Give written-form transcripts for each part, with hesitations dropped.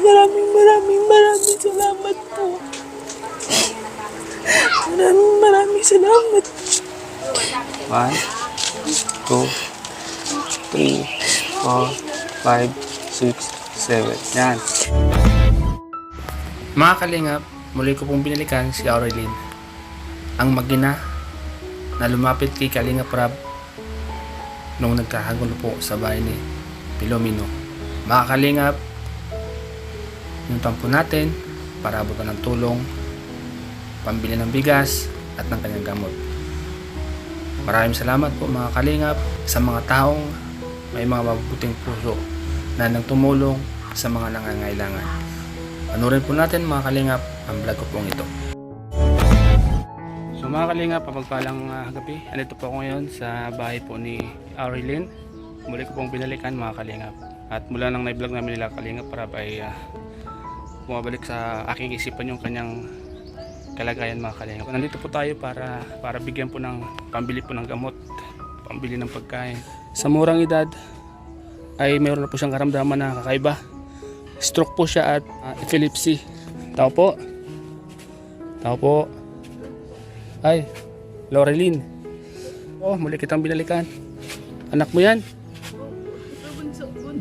Maraming salamat po. Maraming salamat. 1, 2, 3, 4, 5, 6, 7. Yan. Mga kalingap, muli ko pong binalikan si Aurelyn, ang magina na lumapit kay Kalingap Rab nung nagkakagulo po sa bahay ni Pilomino. Mga kalingap, pinuntahan po natin para abutan ng tulong, pambili ng bigas at ng kanyang gamot. Maraming salamat po mga kalingap sa mga taong may mga mabubuting puso na nang tumulong sa mga nangangailangan. Panurin po natin mga kalingap ang vlog ko pong ito. So mga kalingap, pagpalang gabi, andito po ako ngayon sa bahay po ni Aurelyn. Muli ko pong binalikan mga kalingap. At mula nang na-vlog namin nila Kalingap Rab ay bumabalik sa aking isipan yung kanyang kalagayan mga kalingap. Nandito po tayo para bigyan po ng pambili po ng gamot, pambili ng pagkain. Sa murang edad ay mayroon na po siyang karamdaman na kakaiba. Stroke po siya at epilepsy. Tao po. Ay, Laurelyn. Oh, muli kitang binalikan. Anak mo yan?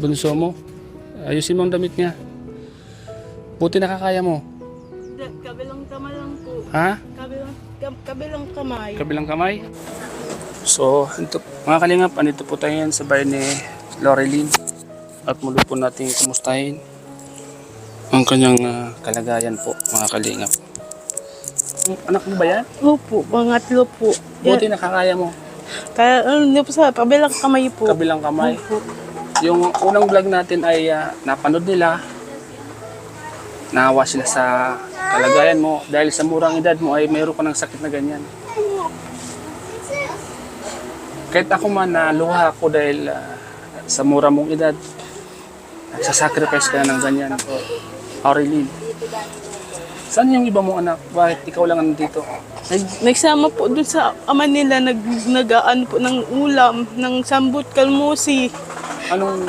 Bunso mo. Ayusin mo ang damit niya. Buti nakakaya mo. Kabilang kamay lang po. Ha? Kabilang kamay. Kabilang kamay? So, ito, mga kalingap, andito po tayo yan sa bahay ni Laurelyn. At muli po natin kumustahin ang kanyang kalagayan po, mga kalingap. Anak mo ba yan? Opo, pangatlo po. Buti nakakaya mo. Kaya ano po sa kabilang kamay po. Kabilang kamay. Opo. Yung unang vlog natin ay napanood nila. Naawa sila sa kalagayan mo. Dahil sa murang edad mo ay mayroon ka ng sakit na ganyan. Kahit ako man naluha ako dahil sa mura mong edad, nagsasacrifice ka na ng ganyan. Aurelyn, saan yung iba mong anak? Bakit ikaw lang nandito? Nagsama po dun sa ama nila, nagaan po ng ulam, ng sambut kalmusi. Anong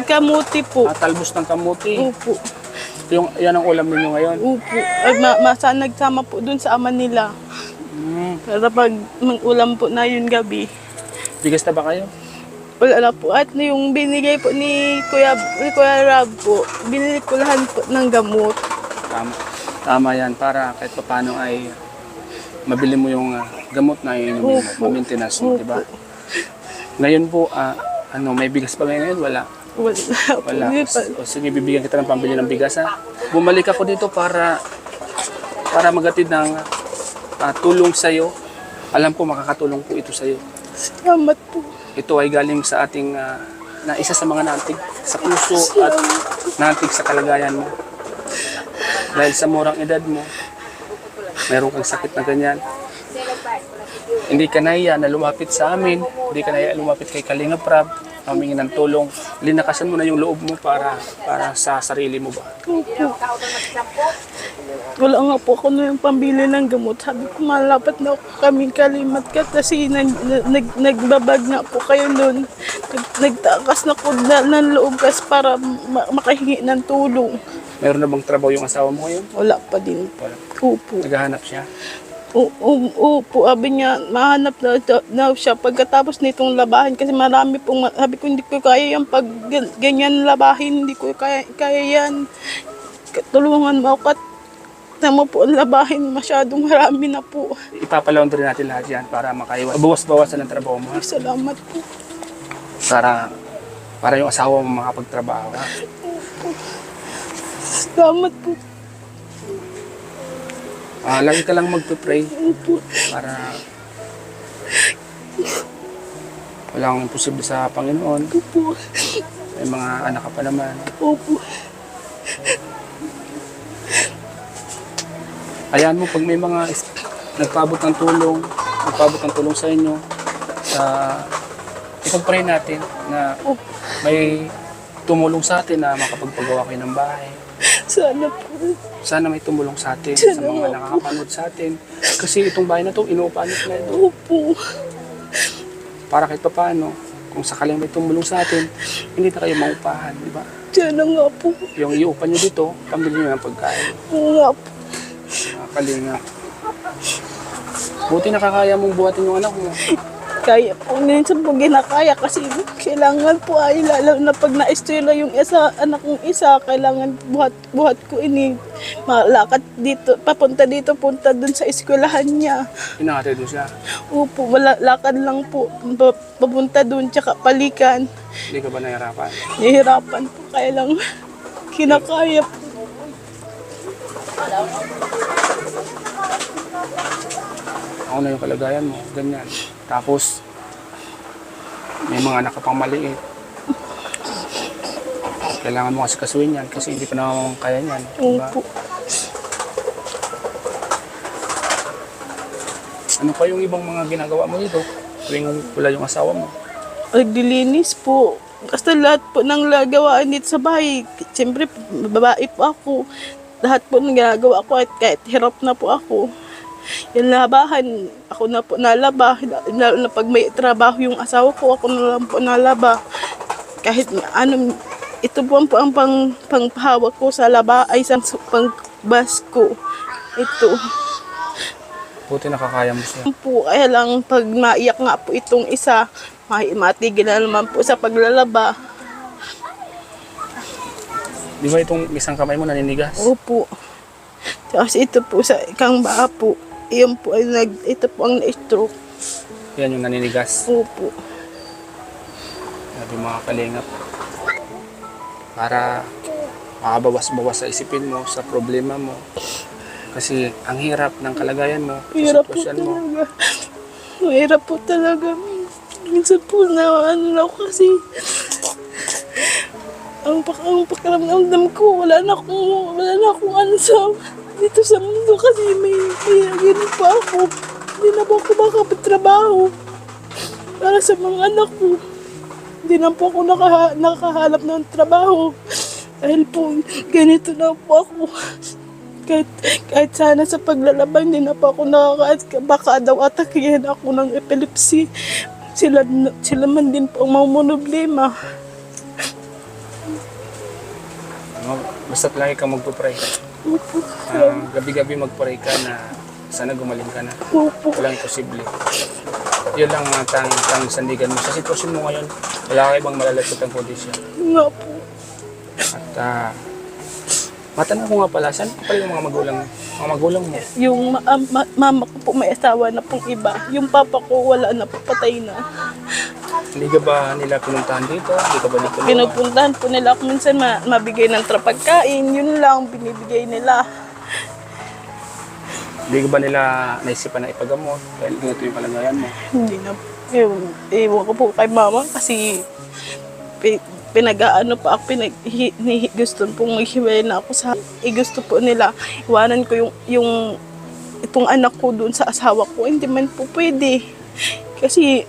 Kamuti po. talbos ng kamuti? Opo. Yan ang ulam ninyo ngayon? Opo. At nagsama po dun sa ama nila. Para pag ulam po na yun gabi. Bigas na ba kayo? Wala na po. At yung binigay po ni Kuya Rab po, binili ko lahat po ng gamot. Tama yan, para kahit paano ay mabili mo yung gamot na inumin mo, maintenance mo, di ba? Ngayon po, may bigas pa ngayon? Wala. Wala. O sige, bibigyan kita ng pambili ng bigas, ha? Bumalik ako dito para magatid ng tulong sa'yo. Alam ko makakatulong po ito sa'yo. Salamat po. Ito ay galing sa ating na isa sa mga naantig sa puso at naantig sa kalagayan mo. Dahil sa murang edad mo, mayroon kang sakit na ganyan. Hindi ka nahiya na lumapit sa amin, hindi ka nahiya lumapit kay Kalingap Rab, humingi ng tulong. Linakasan mo na yung loob mo para sa sarili mo ba? Opo. Wala nga po ako na yung pambili ng gamot. Sabi ko, malapat na ako kaming Kalimat ka kasi nagbabag na po kayo noon. Nagtakas na ko ng loob kasi para makahingi ng tulong. Mayroon na bang trabaho yung asawa mo ngayon? Wala pa din. Wala. Opo. Naghahanap siya? Opo, sabi niya, mahanap na siya pagkatapos nitong labahin kasi marami pong, sabi ko hindi ko kaya yan pag ganyan labahin, hindi ko kaya yan. Tulungan mo ako at mo po labahin, masyadong marami na po. Ipapalaundry natin lahat yan para makaiwas. Bawas-bawasan ng trabaho mo. Ay, salamat po. Para yung asawa mo makapagtrabaho. Ha? Salamat po. Lagi ka lang magpe-pray Opo. para walang imposible sa Panginoon. Opo. May mga anak ka pa naman. Opo. Ayan mo, pag may mga nagpaabot ng tulong sa inyo, ipag-pray natin na may tumulong sa atin na makapagpagawa kayo ng bahay. Sana po. Sana may tumulong sa atin, sa mga nakakapanood sa atin. Kasi itong bahay na to, inuupahan na ito. Opo. Para kahit paano, kung sakaling may tumulong sa atin, hindi na kayo maupahan, di ba? Sana nga po. Yung iupan nyo dito, pambili nyo ng pagkain. Oo nga po. Mga kalinga. Buti nakakaya mong buhatin yung anak mo. Kaya po, minsan po ginakaya kasi kailangan po ay lalo na pag na-estrela yung isa, anak kong isa, kailangan buhat ko ini. Malakad dito, papunta dito, punta dun sa eskwelahan niya. Inahatid mo siya. Opo, wala, lakad lang po, papunta dun, tsaka palikan. Hindi ka ba nahirapan? Nahihirapan po, kaya lang kinakaya po. Ako na yung kalagayan mo, ganyan. Tapos, may mga anak ka pang maliit. Kailangan mo kasi kasuin yan kasi hindi pa naman kaya yan. Diba? Opo. Ano pa yung ibang mga ginagawa mo dito tuwing wala yung asawa mo? Naglilinis po. Basta lahat po ng gawaan dito sa bahay. Siyempre, babae po ako. Lahat po ng ginagawa ko at kahit hirap na po ako. Yung labahan, ako na po nalaba. Lalo na pag may trabaho yung asawa ko, ako na lang po nalaba. Kahit ano, ito po ang pangpahawak ko sa laba ay sa pangbas ko. Ito. Buti nakakaya mo siya. Po, kaya lang pag maiyak nga po itong isa, matigil na naman po sa paglalaba. Di ba itong isang kamay mo naninigas? Opo. Tapos ito po sa ikang baa po. Iyon po ay ito po ang na-stroke. Yan yung naninigas. Opo. Sabi mga kalingap. Para makabawas-bawas sa isipin mo, sa problema mo. Kasi ang hirap ng kalagayan mo, sa Mahirap po sitwasyon mo. talaga. Mahirap po talaga. Minsan po na ano lang kasi ang pakiramdam ko, wala na akong ano sa dito sa mundo kasi may ganun pa ako. Hindi na po ako makapagtrabaho para sa mga anak ko. Hindi na po ako nakahanap ng trabaho. Dahil po, ganito na po ako. Kahit sana sa paglalaba, hindi na po ako baka daw atakihin ako ng epilepsy. Sila man din po ang mamumblema. Basta't lagi kang magpupray. Opo. Gabi-gabi magpray ka na sana gumaling ka na. Opo. Walang posible. Yun lang ang tang sandigan mo. Sa sitwasyon mo ngayon, wala ka ibang malalapit ang kondisyon. Nga po. At matanong ko nga pala, saan pa pala yung mga magulang mo? Yung mama ko po may asawa na pong iba. Yung papa ko wala na po, patay na. Hindi ka ba nila pinuntahan dito? Hindi ka ba natulungan? Pinupuntahan po nila ako minsan mabigay ng pagkain. Yun lang binibigay nila. Hindi ka ba nila naisipan na ipagamot? Dahil ganito yung kalagayan mo. Hindi na po. Ewan ko po kay mama kasi pinag-aano pa ako, gusto pong ihiwalay na ako sa, gusto po nila, iwanan ko yung itong anak ko doon sa asawa ko, hindi man po pwede. Kasi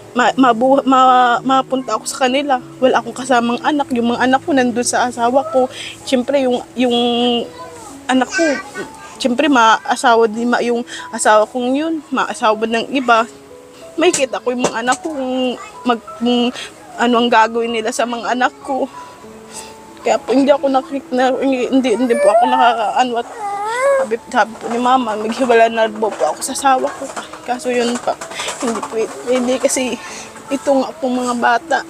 mapunta ako sa kanila, wala akong kasamang anak, yung mga anak ko nandun sa asawa ko, siyempre yung anak ko, siyempre maasawa din yung asawa kong yun, maasawa ng iba, may kita ko yung mga anak ko kung ano ang gagawin nila sa mga anak ko. Kaya po hindi hindi po ako nakakaano at sabi po ni mama, maghiwala na po ako sa asawa ko. Kaso yun pa, hindi kasi ito nga po mga bata.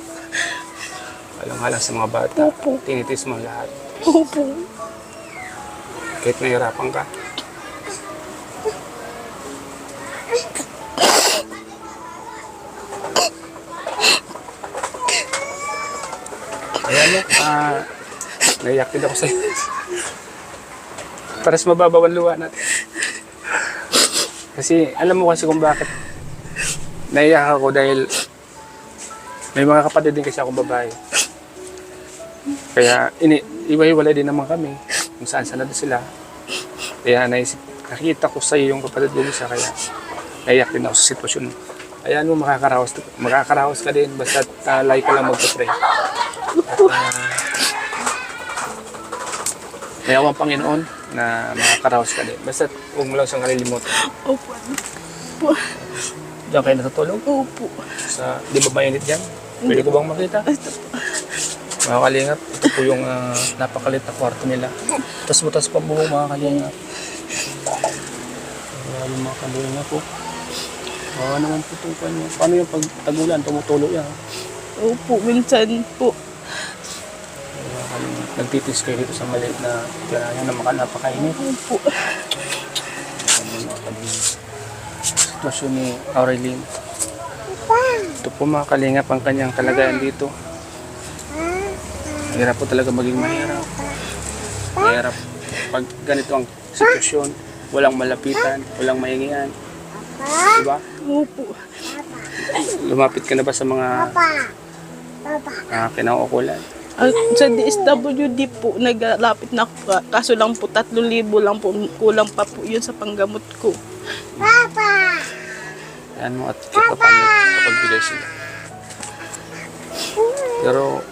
Alang-alang sa mga bata, Opo. tinitis mo lahat. Opo. Kahit nahihirapan ka. Ayan mo, naiyak din ako sa'yo. Para sa mababawan luha natin. Kasi alam mo kasi kung bakit naiyak ako dahil may mga kapatid din kasi akong babae. Kaya iwa-iwalay din naman kami kung saan-saan na sila. Kaya nakita ko sa iyo yung kapatid ko isa kaya naiyak din ako sa sitwasyon mo. Ayan mo, makakaraos ka din basta like ka lang magpa-pray. May awang Panginoon na makakaraos ka din. Basta huwag mo lang siyang kalilimutan. Opo. Diyan kayo natutulog? Opo. Di ba mainit dyan? Pwede ko bang makita? Mga kalingap, ito po yung napakalit na kwarto nila. Tas-butas pa buhok mga kalingap. Grabe mga kalingap po. Naman po itong kanya. Paano yung pag tagulan, tumutulo yan? Opo, minsan po. Mga kalingap, nagtitis kayo dito sa maliit na tirahan na napakainit. Opo. Sitwasyon ni Aurelien. Ito po mga kalingap ang kanyang kalagayan dito. Mahirap po talaga maging mahirap. Mahirap pag ganito ang sitwasyon. Walang malapitan, walang mahingian. Diba? Opo. Lumapit ka na ba sa mga kinauukulan? Sa DSWD po, naglapit na ako. Kaso lang po, 3,000 lang po. Kulang pa po yun sa panggamot ko. Ayan mo at kita paano kapagbigay sila. Pero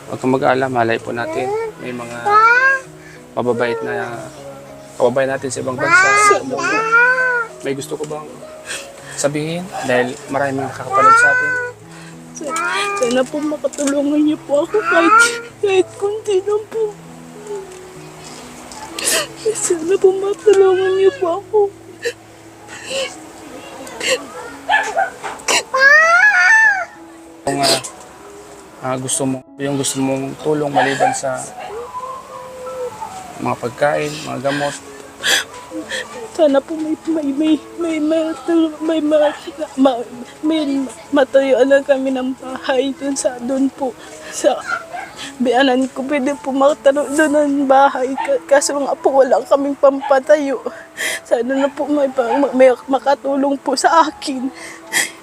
huwag kang mag-aalala, malay po natin. May mga mababait na kababayan natin sa ibang bansa. May gusto ko bang sabihin? Dahil maraming nakakapanood sa atin. Sana po makatulungan niyo po ako kahit kunti lang po. Sana po makatulungan niyo po ako. Kung gusto mong tulong maliban sa mga pagkain, mga gamot. Sana po may matayuan lang kami ng bahay doon po sa biyanan ko. Pwede po makataro doon ng bahay. Kaso nga po wala kaming pampatayo. Sana na po may makatulong po sa akin.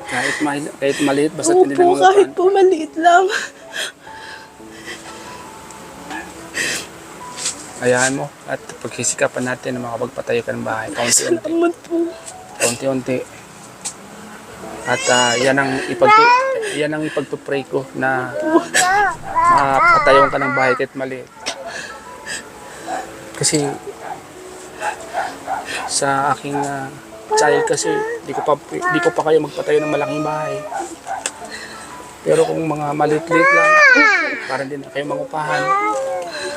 Kahit maliit, basta Opo, tinilangin kahit po maliit lang. Hayaan mo at pagkisikapan natin na makapagpatayo ka ng bahay. Kaunti-unti. Salamat po. Kaunti-unti. At yan ang ipagpupray ko na mapatayon ka ng bahay kahit maliit. Kasi sa aking child kasi di ko pa kayo magpatayo ng malaking bahay. Pero kung mga maliit-liit lang, para din na kayo mangupahan,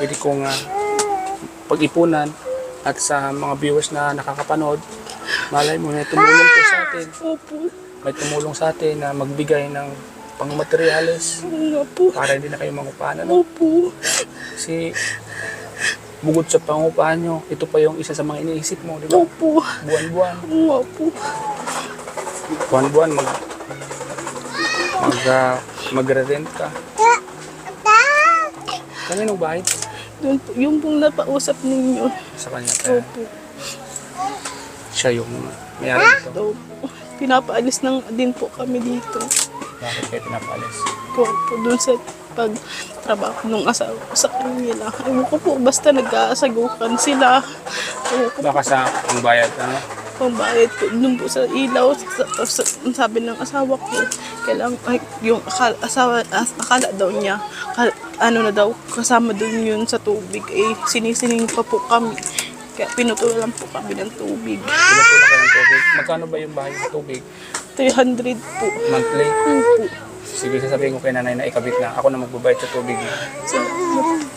pwede kong pag-ipunan at sa mga viewers na nakakapanood, malay mo na tumulong po sa atin. Opo. May tumulong sa atin na magbigay ng pangmaterials Nga po. para hindi na kayo mangupahan. Ano? Opo. Kasi bukod sa pangupahan nyo, ito pa yung isa sa mga iniisip mo, di ba? Opo. Buwan-buwan. Nga po. Buwan-buwan magre-rent ka. Kaninong bahay? Yung pong napausap ninyo. Sa kanya kaya Opo. siya yung may-ari nito. Opo. Pinapaalis din po kami dito. Bakit kayo pinapalis? Po doon sa pagtrabaho ng asawa ko sa kanila. Ewan ko po, basta nag-aasagukan sila. Ewan ko Baka sa ang bayad, ano? kung bakit po doon po sa ilaw. Sabi ng asawa ko, kailangan yung akala daw niya, kasama doon yun sa tubig. Sinisining pa po kami. Kaya pinutulan po kami ng tubig. Pinatulan ka ng tubig. Magkano ba yung bahay sa tubig? 300 po. Monthly? Opo. Sige, sasabihin ko kay nanay na ikabit na. Ako na magbabayad sa tubig niya.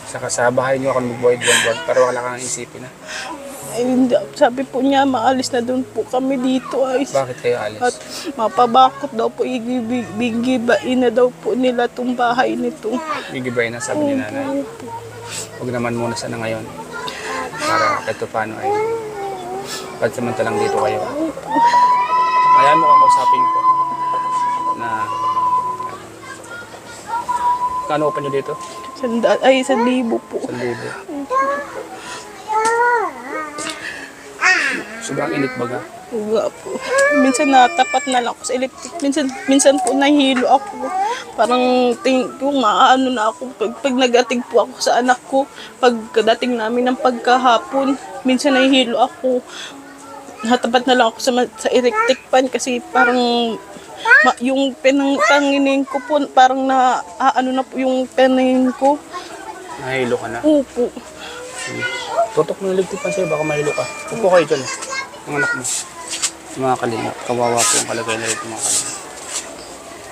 Saka sa bahay niyo ako na magbabayad buwan-buwan. Pero wala kang isipin na. Sabi po niya, maalis na doon po kami dito. Bakit kayo alis? At mapabakot daw po, bigibain na daw po nila itong bahay nito. Gigibay na, sabi ni nanay. Opo. Huwag naman muna sana ngayon. Para kahit paano ay pagsamantalang dito kayo. Ayan mo kakausapin ko na kano pa nyo dito? 1,000 po. 1,000. Sobrang init baga. Uga po. Minsan natapat na lang ako sa electric. Minsan po nahihilo ako. Parang kung maano na ako. Pag nagating po ako sa anak ko, pagdating namin ng pagkahapon, minsan nahihilo ako. Natapat na lang ako sa electric fan kasi parang yung penanginin ko po, parang ano na po yung penangin ko. Nahilo ka na? Opo. Tutok ng electric fan sa'yo, baka mahilo ka. Upo kayo dyan. Ang anak mo. Mga kalingap, kawawa po ang kalagay na ito mga kalingap.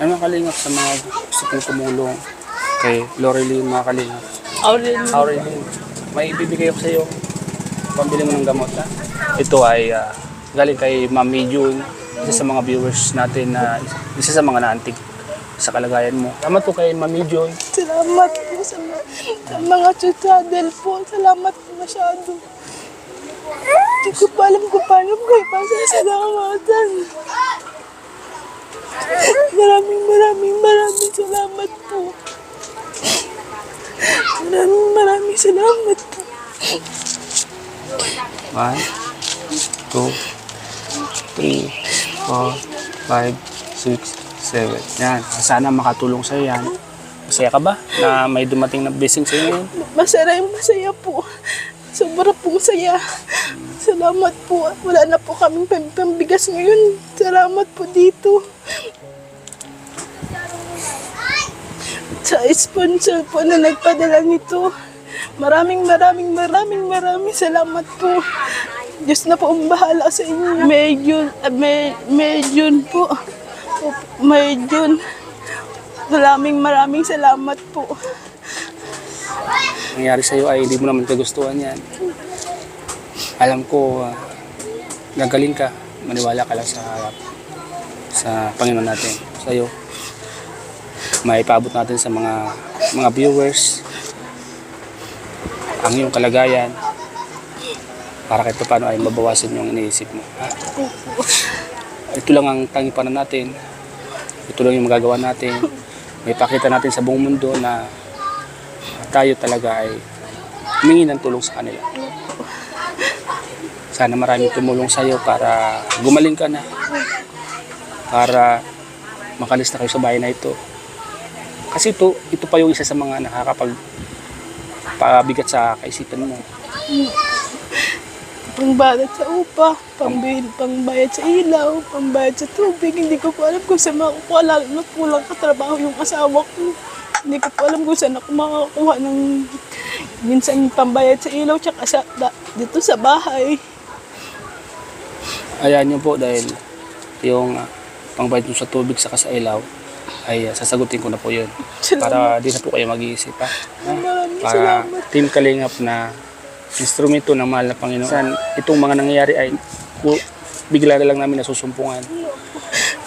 Ano kalingap sa mga gusto kong tumulong kay Loreline, mga kalingap? Aurelin, may ibibigay ako sa iyo. Pambili mo ng gamot, ha? Ito ay galing kay Mami June, isa sa mga viewers natin na isa sa mga naantig sa kalagayan mo. Salamat po kay Mami June. Salamat po sa mga channel po. Salamat po masyado. Hindi ko pa alam kung paano ko ipasasalamatan. Maraming salamat po. Maraming salamat po. 1, 2, 3, 4, 5, 6, 7. Yan. Sana makatulong sa'yo yan. Masaya ka ba na may dumating na blessing sa'yo ngayon? Masaya po. Sobra pong saya. Salamat po. Wala na po kaming pambigas ngayon. Salamat po dito. Sa sponsor po na nagpadala nito. Maraming salamat po. Diyos na po ang bahala sa inyo. Medyon po. Medyon. Maraming salamat po. Nangyari sa'yo ay hindi mo naman kagustuhan yan. Alam ko, gagaling ka. Maniwala ka lang sa Panginoon natin. Sa'yo. Maipaabot natin sa mga viewers ang iyong kalagayan para kahit paano ay mabawasan yung iniisip mo. Ha? Ito lang ang tanging panan natin. Ito lang yung magagawa natin. May pakita natin sa buong mundo na tayo talaga ay humingi ng tulong sa kanila. Sana maraming tumulong sa iyo para gumaling ka na. Para makalis na kayo sa bahay na ito. Kasi ito pa yung isa sa mga nakakapagpabigat sa kaisipan mo. Pangbayad sa upa, pangbayad sa ilaw, pangbayad sa tubig. Hindi ko po alam kung saan makukuha, lalo na kulang katrabaho yung asawa ko. Hindi ko po alam kung saan ako makakuha ng minsan pambayad sa ilaw tsaka dito sa bahay. Ayan nyo po dahil yung pangbayad mo sa tubig saka sa ilaw ay sasagutin ko na po yun. Para di na po kayo mag-iisip, ha? Para Team Kalingap na instrumento ng mahal na Panginoon. Itong mga nangyayari ay bigla na lang namin nasusumpungan.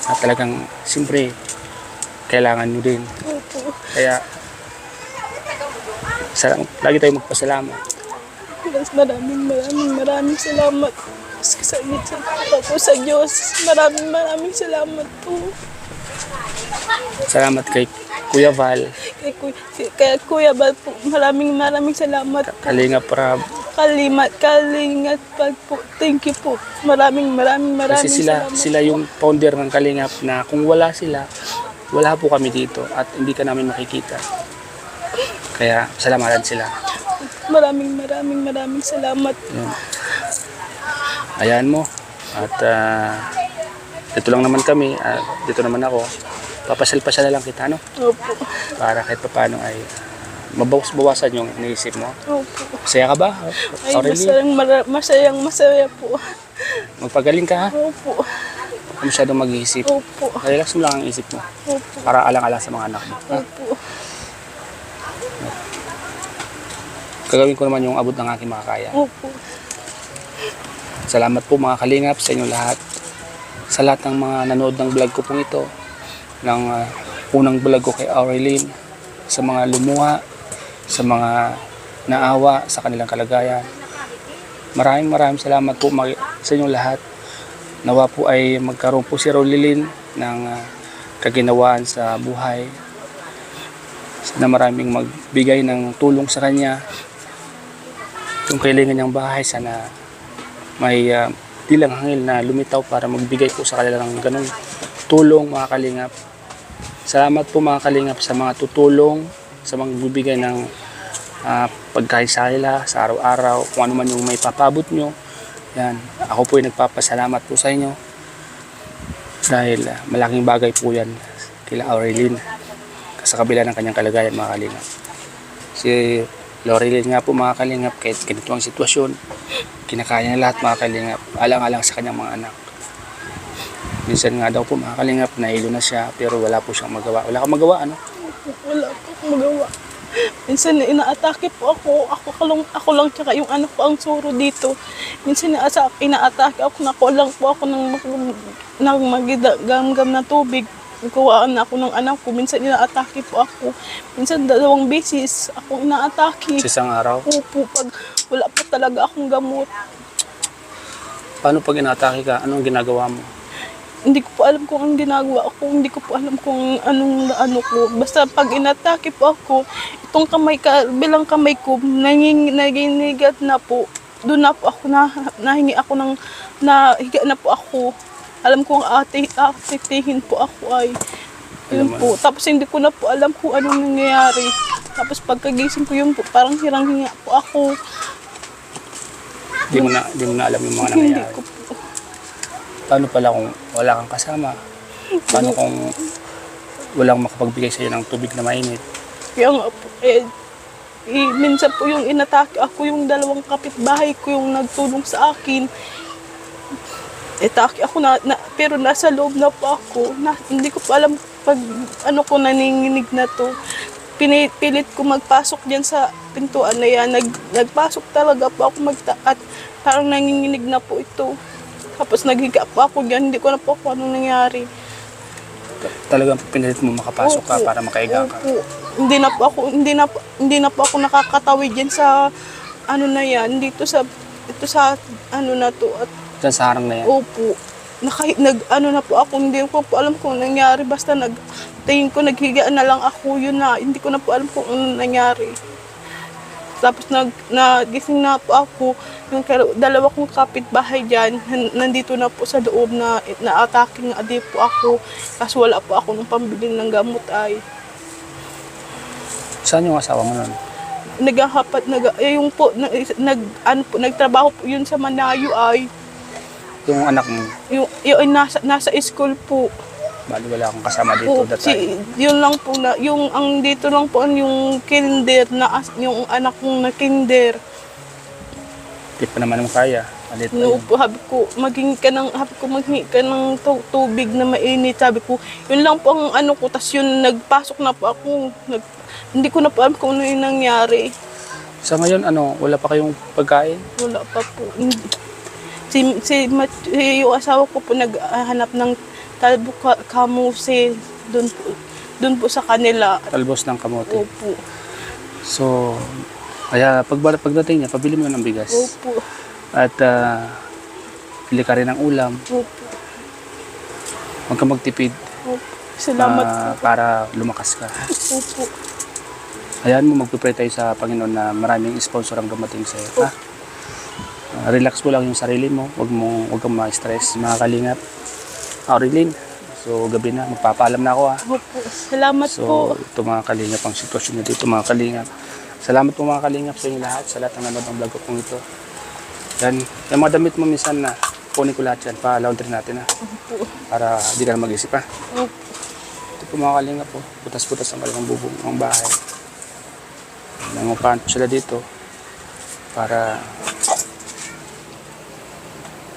At talagang siyempre kailangan nyo din. Kaya lagi tayo magpasalamat. Yes, maraming salamat sa Diyos. Maraming salamat po. Salamat kay Kuya Val. Kay Kuya Val po. Maraming salamat po. Kalingap Prab. Kalingat pag po. Thank you po. Maraming Kasi salamat. sila yung founder ng Kalingap na kung wala sila, wala po kami dito at hindi ka namin makikita. Kaya salamatan sila. Maraming salamat. Yan. Ayan mo. At dito lang naman kami. Dito naman ako. Papasal-pasal na lang kita, no? Opo. Para kahit paano ay mabawas-bawasan yung iniisip mo. Opo. Masaya ka ba? Ay, Aurelin? masaya po. Magpagaling ka, ha? Opo. Huwag masyadong mag-iisip. Opo. Relax mo lang ang isip mo. Opo. Para alang-alang sa mga anak mo. Ha? Opo. Gagawin ko naman yung abot ng aking makakaya. Opo. Salamat po mga Kalingap sa inyong lahat. Sa lahat ng mga nanood ng vlog ko pong ito. Ng unang vlog ko kay Aurelin. Sa mga lumuha. Sa mga naawa sa kanilang kalagayan. Maraming salamat po sa inyong lahat. Nawa po ay magkaroon po si Aurelin ng kaginawaan sa buhay. Na maraming magbigay ng tulong sa kanya. Yung kailangan niyang bahay, sana may dilang hangil na lumitaw para magbigay po sa kanila ng ganong tulong mga Kalingap. Salamat po mga Kalingap sa mga tutulong, sa mga bibigay ng pagkain sa kanila sa araw-araw, kung ano man yung may papabot nyo. Yan. Ako po ay nagpapasalamat po sa inyo dahil malaking bagay po yan kila Aurelin sa kabila ng kanyang kalagayan mga Kalingap. Si Loreline nga po mga Kalingap, kahit ganito ang sitwasyon, kinakaya niya lahat mga Kalingap, alang-alang sa kanyang mga anak. Minsan nga daw po mga kalingap, nahilo na siya pero wala po siyang magawa. Wala kang magawa, ano? Wala po akong magawa. Minsan inaatake po ako lang tsaka yung anak ko ang suro dito. Minsan inaatake ako, nakuha lang po ako ng magigamgam na tubig. Nagkuhaan na ako ng anak ko. Minsan inaatake po ako. Minsan 2 beses ako inaatake. Sa isang araw. Opo, pag wala po talaga akong gamot. Paano pag inatake ka? Anong ginagawa mo? Hindi ko po alam kung ang ginagawa ko, hindi ko po alam kung ano ko. Basta pag inatake po ako, itong bilang kamay ko, naginigat na po. Doon na po ako, nahingi ako nahiga na po ako. Alam kong atitihin po ako ay, yun po. Tapos hindi ko na po alam kung anong nangyayari. Tapos pagkagising ko yun po, parang hirang-hinga po ako. Di mo na alam yung mga Hindi nangyayari. ko po. Paano pala kung wala kang kasama? Paano kung walang makapagbigay sa'yo ng tubig na mainit? Kaya nga po, minsan po yung inatake ako, yung 2 kapitbahay ko yung nagtulong sa akin. Atake ako pero nasa loob na po ako. Hindi ko pa alam pag ano ko naninginig na to. Pinipilit ko magpasok diyan sa pintuan na yan. Nagpasok talaga po ako at parang nanginginig na po ito. Tapos naghiga po ako diyan, hindi ko na po kung anong nangyari. Talagang pinilit mo makapasok ka Opo. para makaiga ka? Opo. Hindi na po ako nakakatawid diyan sa ano na yan, ito sa ano na to at Diyan sa harang na yan? opo. Ano na po ako, hindi ko po alam kung nangyari. Basta tingin ko naghiga na lang ako, yun na. Hindi ko na po alam kung ano nangyari. Tapos nagising na po ako. Yung 2 kong kapitbahay dyan, nandito na po sa loob na atake nga di po ako. Kasi wala po ako ng pambili ng gamot ay. Saan yung asawa mo nun? Yung po, nagtrabaho po yun sa Manayo ay. Yung anak mo? Yung nasa school po. Bali wala akong kasama dito that time. Yun lang po ang dito lang po yung kinder yung anak kong na kinder. Di pa naman mo kaya. Alit No po, sabi ko maghingi ka ng tubig na mainit. Sabi ko, yun lang po ang ano ko. Tas yun, nagpasok na po ako. Hindi ko na po alam kung ano yung nangyari. Sa ngayon, wala pa kayong pagkain? Wala pa po. Yung asawa ko po naghanap ng talbo kamusi doon po sa kanila. Talbos ng kamote. Opo. So, kaya pagdating niya, pabili mo ng bigas. Opo. At pili ka rin ng ulam. Opo. Huwag ka magtipid. Opo. Salamat po. Para lumakas ka. Opo. Hayaan mo, magpipray tayo sa Panginoon na maraming sponsor ang dumating sa iyo. Ha? Relax mo lang yung sarili mo. Huwag kang ma-stress. Mga kalingap. Aurelyn. So, gabi na. Magpapaalam na ako, ha. Opo. Salamat po. So, ito mga kalingap ang sitwasyon niya dito, mga kalingap. Salamat po mga kalingap sa inyo lahat, sa lahat ng nanood ng vlog ko pong ito. Yan, yung mga damit mo minsan na kunin ko lahat yan, pa-laundry natin, ha. Opo. Para di ka na mag-isip, ha. Opo. Ito po mga kalingap po, putas-putas ang kanilang bubong ng bahay. Nangupahan po sila dito para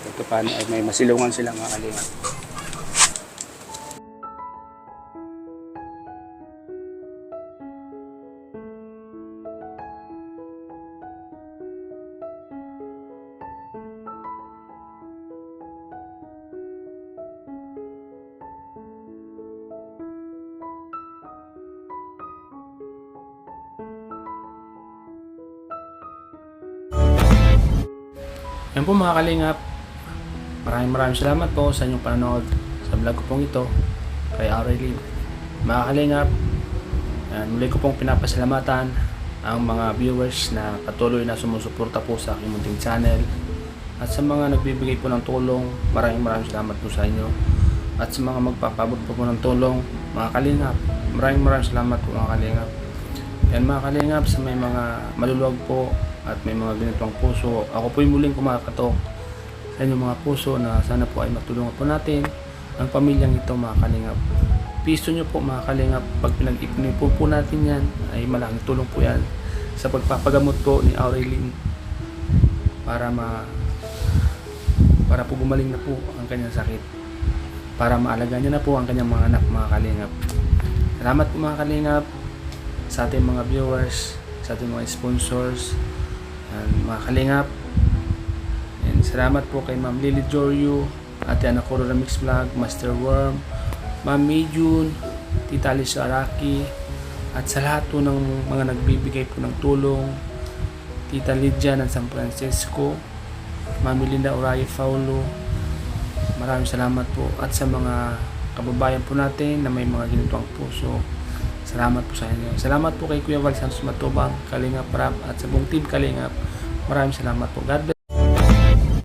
ito paano ay may masilungan sila mga kalingap. Yan po mga kalingap, maraming salamat po sa inyong panonood sa vlog ko pong ito kay Aurelyn. Mga kalingap, muli ko pong pinapasalamatan ang mga viewers na patuloy na sumusuporta po sa aking munting channel at sa mga nagbibigay po ng tulong, maraming salamat po sa inyo at sa mga magpapabot po ng tulong mga kalingap, maraming salamat po mga kalingap. Yan mga kalingap, sa may mga maluluwag po at may mga ganitong puso, ako po yung muling kumakatok sa inyong mga puso na sana po ay matulungan po natin ang pamilyang ito mga kalingap. Piso nyo po mga kalingap, pag pinag-ipon po natin yan ay malaking tulong po yan sa pagpapagamot po ni Aurelyn para po gumaling na po ang kanyang sakit. para maalagaan niya na po ang kanyang mga anak, mga kalingap. Salamat po mga kalingap sa ating mga viewers, sa ating mga sponsors, mga kalingap. And salamat po kay Ma'am Lily Jorio, Ate Ana Corona Mix Vlog, Master Worm, Ma'am Mayjun, Tita Alicia Araki, at sa lahat po ng mga nagbibigay po ng tulong, Tita Lydia ng San Francisco, Ma'am Linda Uraye Faulo, maraming salamat po. At sa mga kababayan po natin na may mga ginitong puso, salamat po sa inyo. Salamat po kay Kuya Val Santos Matubang, Kalingap Rap, at sa buong team Kalingap. Maraming salamat po. God bless.